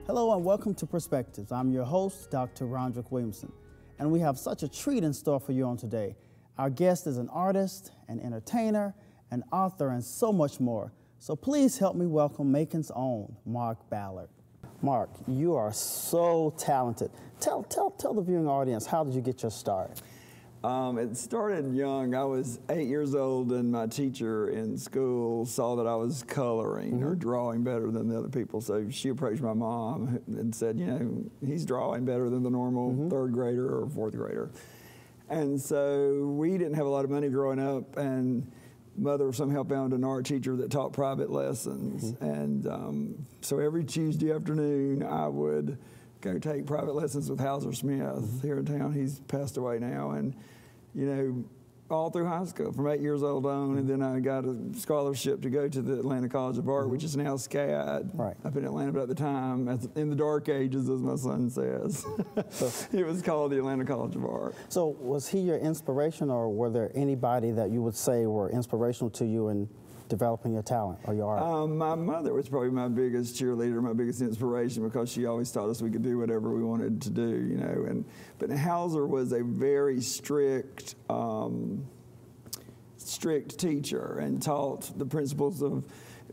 Hello and welcome to Perspectives. I'm your host, Dr. Rondrick Williamson, and we have such a treat in store for you on today. Our guest is an artist, an entertainer, an author, and so much more. So please help me welcome Macon's own Mark Ballard. Mark, you are so talented. Tell the viewing audience, how did you get your start? It started young. I was 8 years old, and my teacher in school saw that I was coloring or drawing better than the other people. So she approached my mom and said, you know, he's drawing better than the normal third grader or fourth grader. And so we didn't have a lot of money growing up, and mother somehow found an art teacher that taught private lessons. And so every Tuesday afternoon, I would go take private lessons with Hauser Smith here in town. He's passed away now. And, you know, all through high school, from 8 years old on, and then I got a scholarship to go to the Atlanta College of Art, which is now SCAD, up in Atlanta, but at the time, in the dark ages, as my son says, it was called the Atlanta College of Art. So was he your inspiration, or were there anybody that you would say were inspirational to you in developing your talent or your art? My mother was probably my biggest cheerleader, my biggest inspiration, because she always taught us we could do whatever we wanted to do, you know. But Hauser was a very strict teacher and taught the principles of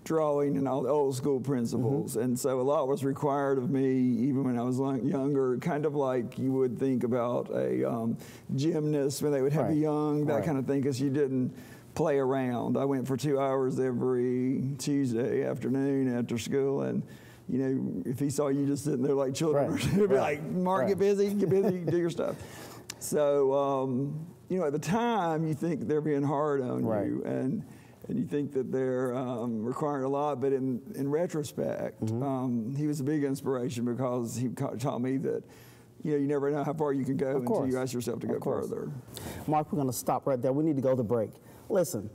drawing and all the old school principles. And so a lot was required of me even when I was younger, kind of like you would think about a gymnast when they would have you young, that kind of thing, because you didn't play around. I went for 2 hours every Tuesday afternoon after school, and you know, if he saw you just sitting there like children, he'd be like, Mark, get busy, do your stuff. So, you know, at the time, you think they're being hard on you, and you think that they're requiring a lot, but in retrospect, he was a big inspiration, because he taught me that, you know, you never know how far you can go until you ask yourself to go further. Mark, we're going to stop right there. We need to go to break. Listen,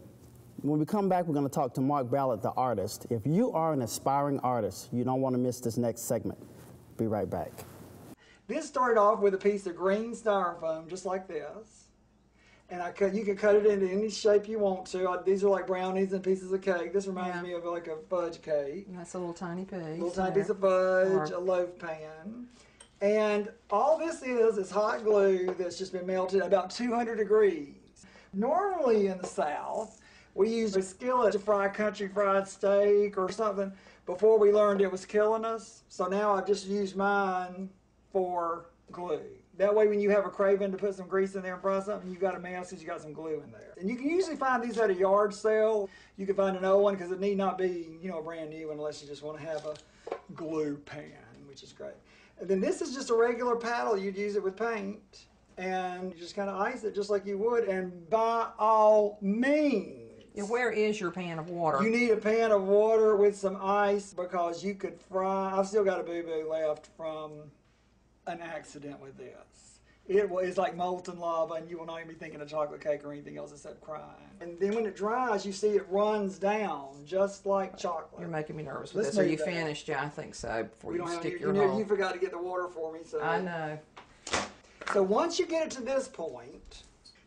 when we come back, we're going to talk to Mark Ballard, the artist. If you are an aspiring artist, you don't want to miss this next segment. Be right back. This started off with a piece of green styrofoam, just like this. And you can cut it into any shape you want to. These are like brownies and pieces of cake. This reminds me of like a fudge cake. That's a little tiny piece. A little tiny piece of fudge, a loaf pan. And all this is hot glue that's just been melted at about 200 degrees. Normally in the South, we use a skillet to fry country fried steak or something before we learned it was killing us. So now I've just used mine for glue. That way when you have a craving to put some grease in there and fry something, you've got a mess because you got some glue in there. And you can usually find these at a yard sale. You can find an old one because it need not be, you know, a brand new one unless you just want to have a glue pan, which is great. And then this is just a regular paddle. You'd use it with paint. And you just kind of ice it just like you would, and by all means. Yeah, where is your pan of water? You need a pan of water with some ice, because you could fry. I've still got a boo-boo left from an accident with this. It's like molten lava, and you will not even be thinking of chocolate cake or anything else except crying. And then when it dries, you see it runs down just like chocolate. You're making me nervous with this. Are you finished? Yeah, I think so. Before you stick your hole. You forgot to get the water for me. So I know. So once you get it to this point,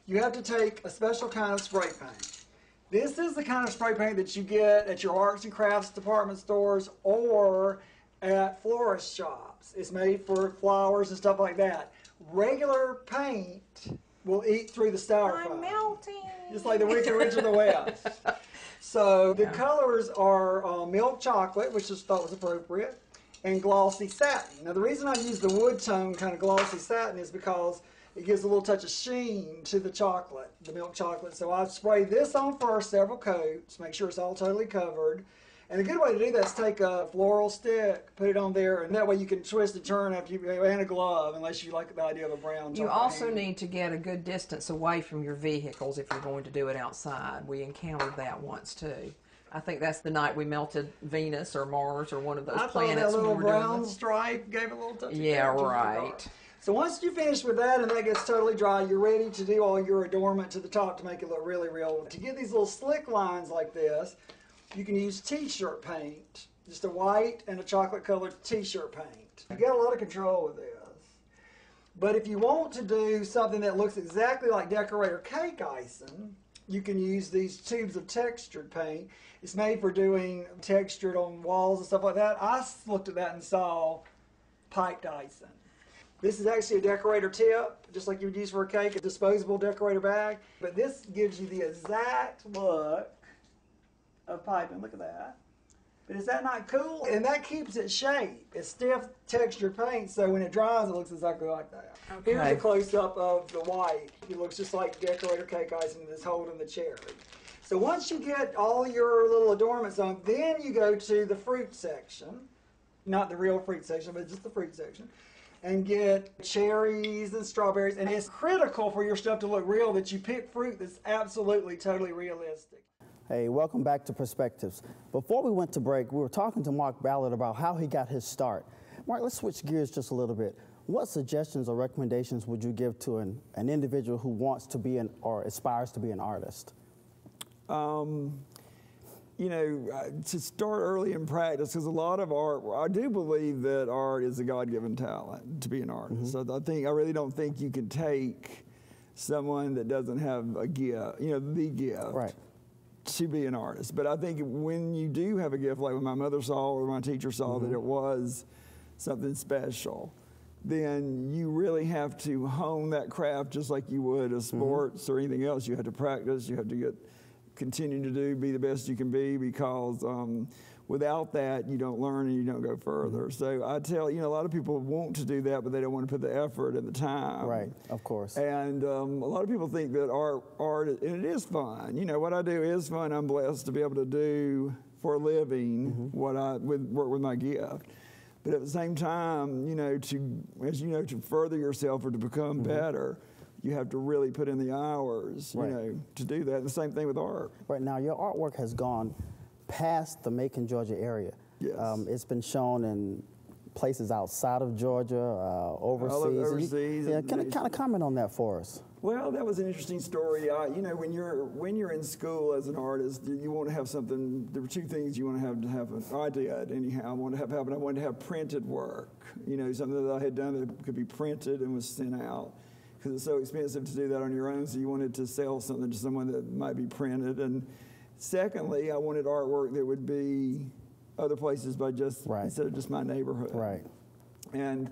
you have to take a special kind of spray paint. This is the kind of spray paint that you get at your arts and crafts department stores or at florist shops. It's made for flowers and stuff like that. Regular paint will eat through the styrofoam. I'm melting. Just like the Wicked Witch of the West. So the colors are milk chocolate, which I thought was appropriate, and glossy satin. Now the reason I use the wood tone kind of glossy satin is because it gives a little touch of sheen to the chocolate, the milk chocolate. So I spray this on first, several coats, make sure it's all totally covered. And a good way to do that is take a floral stick, put it on there, and that way you can twist and turn after and a glove, unless you like the idea of a brown chocolate. You also need to get a good distance away from your vehicles if you're going to do it outside. We encountered that once too. I think that's the night we melted Venus or Mars or one of those planets. I thought that little brown stripe gave a little touch. Yeah, right. So once you finish with that and that gets totally dry, you're ready to do all your adornment to the top to make it look really real. To get these little slick lines like this, you can use t-shirt paint, just a white and a chocolate colored t-shirt paint. You got a lot of control with this. But if you want to do something that looks exactly like decorator cake icing, you can use these tubes of textured paint. It's made for doing textured on walls and stuff like that. I looked at that and saw piped icing. This is actually a decorator tip, just like you would use for a cake, a disposable decorator bag. But this gives you the exact look of piping. Look at that. But is that not cool? And that keeps its shape. It's stiff textured paint, so when it dries, it looks exactly like that. Okay. Here's a close-up of the white. It looks just like decorator cake icing that's holding the cherry. So once you get all your little adornments on, then you go to the fruit section. Not the real fruit section, but just the fruit section. And get cherries and strawberries. And it's critical for your stuff to look real that you pick fruit that's absolutely, totally realistic. Hey, welcome back to Perspectives. Before we went to break, we were talking to Mark Ballard about how he got his start. Mark, let's switch gears just a little bit. What suggestions or recommendations would you give to an individual who wants to be or aspires to be an artist? You know, to start early in practice, because a lot of art, I do believe that art is a God-given talent to be an artist. So I really don't think you can take someone that doesn't have a gift, you know, the gift. Right. To be an artist. But I think when you do have a gift, like when my mother saw or my teacher saw that it was something special, then you really have to hone that craft just like you would a sports or anything else. You have to practice, you have to continue to be the best you can be, because without that, you don't learn and you don't go further. So I tell, you know, a lot of people want to do that, but they don't want to put the effort and the time. Right, of course. And a lot of people think that art, and it is fun. You know, what I do is fun. I'm blessed to be able to do for a living what I work with my gift. But at the same time, you know, to further yourself or to become better, you have to really put in the hours, you know, to do that. And the same thing with art. Right, now your artwork has gone past the Macon, Georgia area. Yes. It's been shown in places outside of Georgia, overseas. All overseas. Can you kind of comment on that for us? Well, that was an interesting story. You know, when you're in school as an artist, you want to have something. There were two things you want to have an idea. Anyhow, I wanted to have happen. I wanted to have printed work. You know, something that I had done that could be printed and was sent out, because it's so expensive to do that on your own. So you wanted to sell something to someone that might be printed. And secondly, I wanted artwork that would be other places by just instead of just my neighborhood. Right. And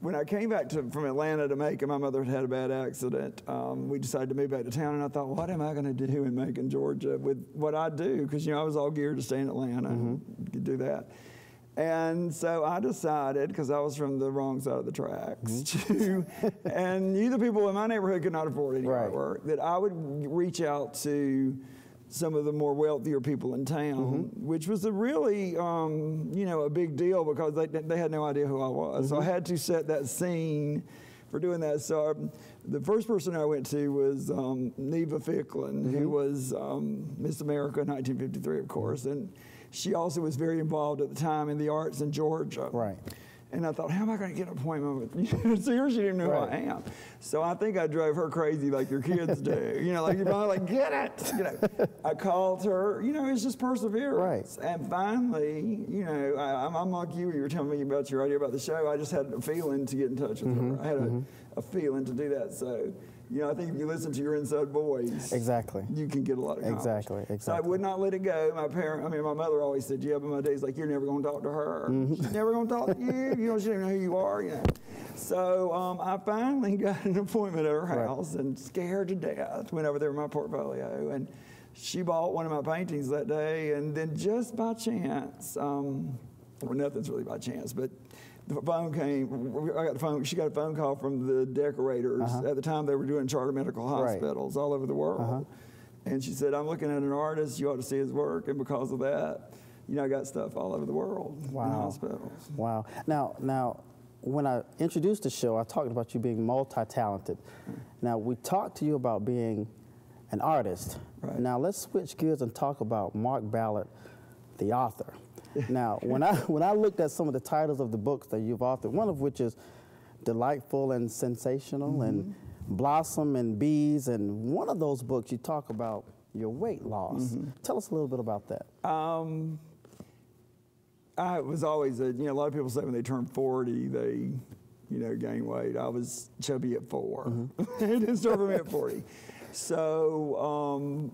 when I came back from Atlanta to Macon, my mother had a bad accident. We decided to move back to town, and I thought, what am I going to do in Macon, Georgia with what I do? Because, you know, I was all geared to stay in Atlanta and do that. And so I decided, because I was from the wrong side of the tracks, and knew the people in my neighborhood could not afford any artwork, that I would reach out to some of the more wealthier people in town, which was a really, you know, a big deal, because they had no idea who I was. So I had to set that scene for doing that. So the first person I went to was Neva Ficklin, who was Miss America in 1953, of course, and she also was very involved at the time in the arts in Georgia. Right. And I thought, how am I going to get an appointment with you? So here she didn't know who I am. So I think I drove her crazy like your kids do. You know, like you're like, get it. You know, I called her. You know, it's just perseverance. Right. And finally, you know, I'm like you when you were telling me about your idea about the show. I just had a feeling to get in touch with her. I had a feeling to do that. So, you know, I think if you listen to your inside voice, you can get a lot of accomplished. Exactly. So I would not let it go. My mother always said, yeah, but my dad's like, you're never going to talk to her. She's never going to talk to you. You know, she doesn't know who you are. You know. So I finally got an appointment at her house and scared to death. Went over there with my portfolio, and she bought one of my paintings that day. And then just by chance, well, nothing's really by chance, but the phone came. She got a phone call from the decorators. At the time, they were doing charter medical hospitals all over the world. And she said, I'm looking at an artist. You ought to see his work. And because of that, you know, I got stuff all over the world in hospitals. Wow. Now, when I introduced the show, I talked about you being multi-talented. Now, we talked to you about being an artist. Now, let's switch gears and talk about Mark Ballard, the author. Now, when I looked at some of the titles of the books that you've authored, one of which is Delightful and Sensational and Blossom and Bees, and one of those books you talk about your weight loss. Tell us a little bit about that. I was always, you know, a lot of people say when they turn 40, they, you know, gain weight. I was chubby at 4. It didn't start for me at 40. So,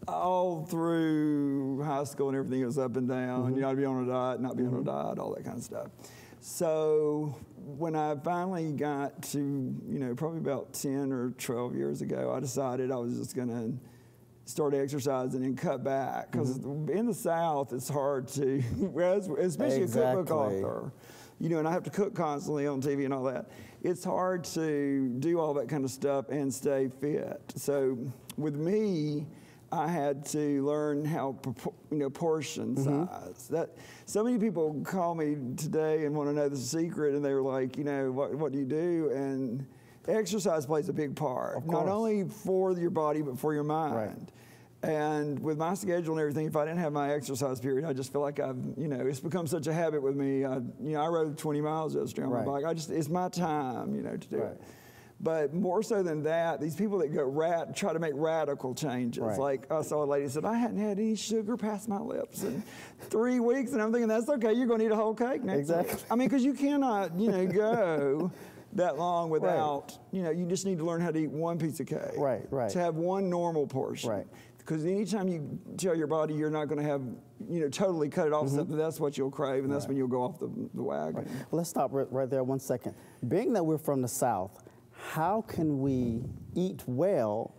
all through high school and everything, it was up and down. You know, I'd be on a diet, not be on a diet, all that kind of stuff. So when I finally got to, you know, probably about 10 or 12 years ago, I decided I was just going to start exercising and cut back. Because in the South, it's hard to, especially a cookbook author, you know, and I have to cook constantly on TV and all that. It's hard to do all that kind of stuff and stay fit. So with me, I had to learn how, you know, portion size. That so many people call me today and want to know the secret, and they were like, you know, what do you do? And exercise plays a big part, not only for your body but for your mind. Right. And with my schedule and everything, if I didn't have my exercise period, I just feel like I've, you know, it's become such a habit with me. You know, I rode 20 miles yesterday on my bike. It's my time, you know, to do it. But more so than that, these people that go try to make radical changes. Like I saw a lady said, I hadn't had any sugar past my lips in 3 weeks. And I'm thinking, that's okay, you're going to eat a whole cake next week. I mean, because you cannot, you know, go that long without, you know, you just need to learn how to eat one piece of cake. To have one normal portion. Because anytime you tell your body you're not going to have, you know, totally cut it off something, that's what you'll crave, and that's when you'll go off the wagon. Well, let's stop right there 1 second. Being that we're from the South, how can we eat well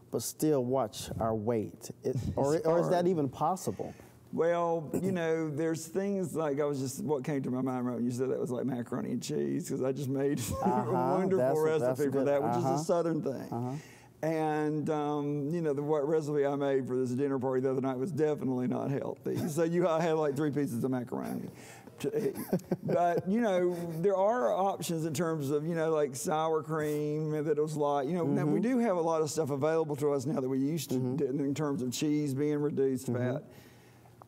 but still watch our weight? Or is that even possible? Well, you know, there's things like, what came to my mind right when you said that was like macaroni and cheese, because I just made a wonderful recipe for that, which is a Southern thing. And, you know, what recipe I made for this dinner party the other night was definitely not healthy. So I had like 3 pieces of macaroni to eat. But, you know, there are options in terms of, you know, like sour cream that was light. You know, now we do have a lot of stuff available to us now that we used to in terms of cheese being reduced fat.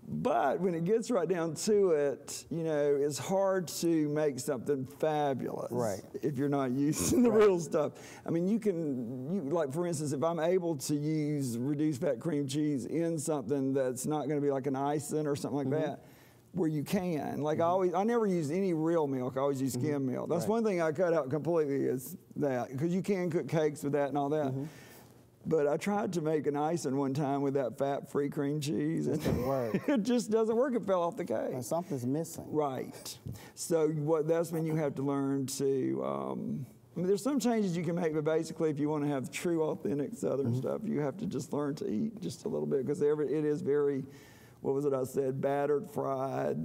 But when it gets right down to it, you know, it's hard to make something fabulous if you're not using the real stuff. I mean, like for instance, if I'm able to use reduced fat cream cheese in something that's not going to be like an icing or something like that, where you can. Like I never use any real milk. I always use skim milk. That's one thing I cut out completely is that, because you can cook cakes with that and all that. But I tried to make an icing one time with that fat-free cream cheese. It doesn't work. It just doesn't work. It fell off the cake. And something's missing. Right. So that's when you have to learn to, I mean, there's some changes you can make, but basically if you want to have true, authentic Southern stuff, you have to just learn to eat just a little bit, because it is very, what was it I said, battered, fried,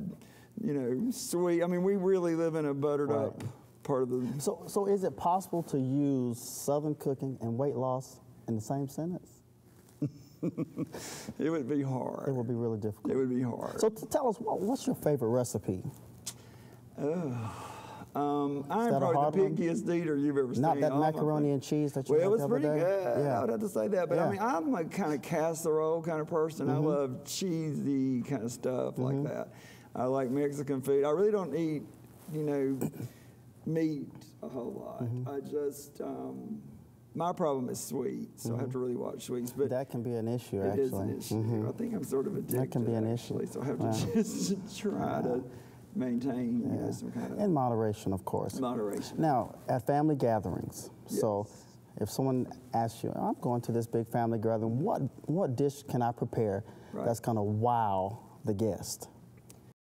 you know, sweet. I mean, we really live in a buttered up part of the... So is it possible to use Southern cooking and weight loss in the same sentence? It would be hard. It would be really difficult. It would be hard. So tell us, what's your favorite recipe? I'm probably the pickiest eater you've ever seen. Not that macaroni and cheese that you had the other day? Well, it was pretty good. I would have to say that. But I mean, I'm a kind of casserole kind of person. I love cheesy kind of stuff like that. I like Mexican food. I really don't eat, you know, meat a whole lot. I just... my problem is sweet, so I have to really watch sweets. But that can be an issue, actually. It is an issue. I think I'm sort of addicted. That can be an issue. So I have to just try to maintain you know, some kind of... In moderation, of course. Moderation. Now, at family gatherings, so if someone asks you, I'm going to this big family gathering, what dish can I prepare that's going to wow the guest?